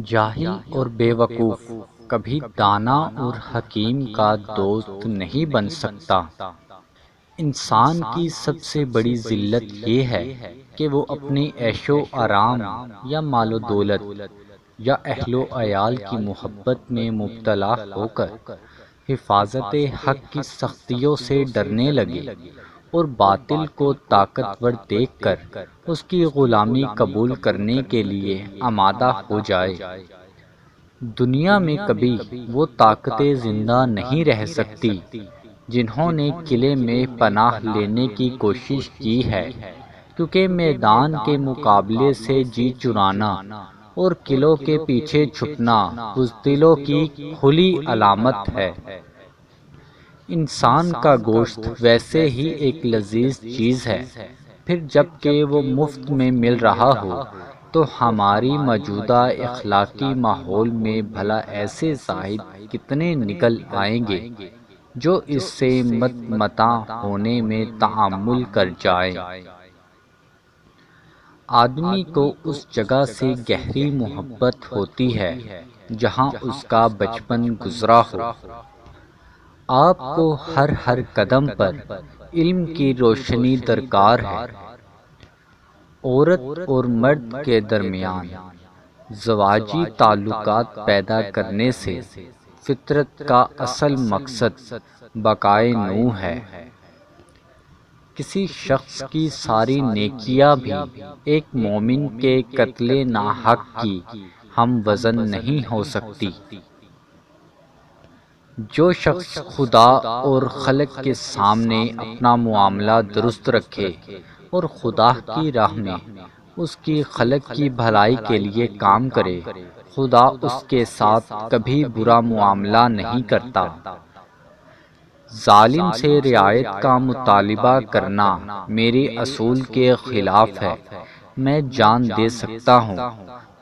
جاہل اور بے وقوف کبھی دانا اور حکیم کا دوست نہیں بن سکتا۔ انسان کی سب سے بڑی ذلت یہ ہے کہ وہ اپنی عیش و آرام یا مال و دولت یا اہل و عیال کی محبت میں مبتلا ہو کر حفاظت حق کی سختیوں سے ڈرنے لگے اور باطل کو طاقتور دیکھ کر اس کی غلامی قبول کرنے کے لیے آمادہ ہو جائے۔ دنیا میں کبھی وہ طاقتیں زندہ نہیں رہ سکتی جنہوں نے قلعے میں پناہ لینے کی کوشش کی ہے، کیونکہ میدان کے مقابلے سے جی چرانا اور قلعوں کے پیچھے چھپنا بزدلوں کی کھلی علامت ہے۔ انسان کا گوشت ویسے ہی ایک لذیذ چیز ہے، پھر جب کہ وہ مفت میں مل رہا ہو تو ہماری موجودہ اخلاقی ماحول میں بھلا ایسے زاہد کتنے نکل آئیں گے جو اس سے متمتع ہونے میں تحمل کر جائیں۔ آدمی کو اس جگہ سے گہری محبت ہوتی ہے جہاں اس کا بچپن گزرا ہو۔ آپ کو ہر قدم پر علم کی روشنی درکار ہے۔ عورت اور مرد کے درمیان زواجی تعلقات پیدا کرنے سے فطرت کا اصل مقصد بقائے نوح ہے۔ کسی شخص کی ساری نیکیاں بھی ایک مومن کے قتل ناحق کی ہم وزن نہیں ہو سکتی۔ جو شخص خدا اور خلق کے سامنے اپنا معاملہ درست رکھے اور خدا کی راہ میں اس کی خلق کی بھلائی کے لیے کام کرے، خدا اس کے ساتھ کبھی برا معاملہ نہیں کرتا۔ ظالم سے رعایت کا مطالبہ کرنا میرے اصول کے خلاف ہے۔ میں جان دے سکتا ہوں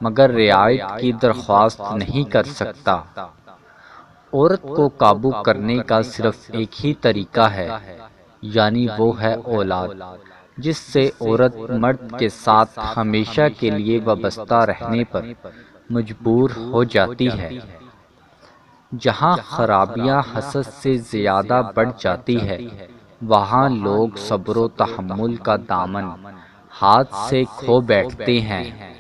مگر رعایت کی درخواست نہیں کر سکتا۔ عورت کو قابو کرنے کا صرف ایک ہی طریقہ ہے، یعنی وہ ہے اولاد، جس سے عورت مرد کے ساتھ ہمیشہ کے لیے وابستہ رہنے پر مجبور ہو جاتی ہے۔ جہاں خرابیاں حسد سے زیادہ بڑھ جاتی ہے، وہاں لوگ صبر و تحمل کا دامن ہاتھ سے کھو بیٹھتے ہیں۔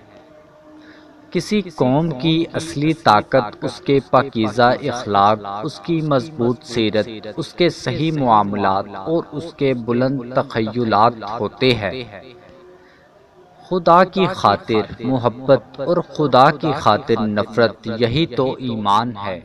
کسی قوم کی اصلی طاقت اس کے پاکیزہ اخلاق، اس کی مضبوط سیرت، اس کے صحیح معاملات اور اس کے بلند تخیلات ہوتے ہیں۔ خدا کی خاطر محبت اور خدا کی خاطر نفرت، یہی تو ایمان ہے۔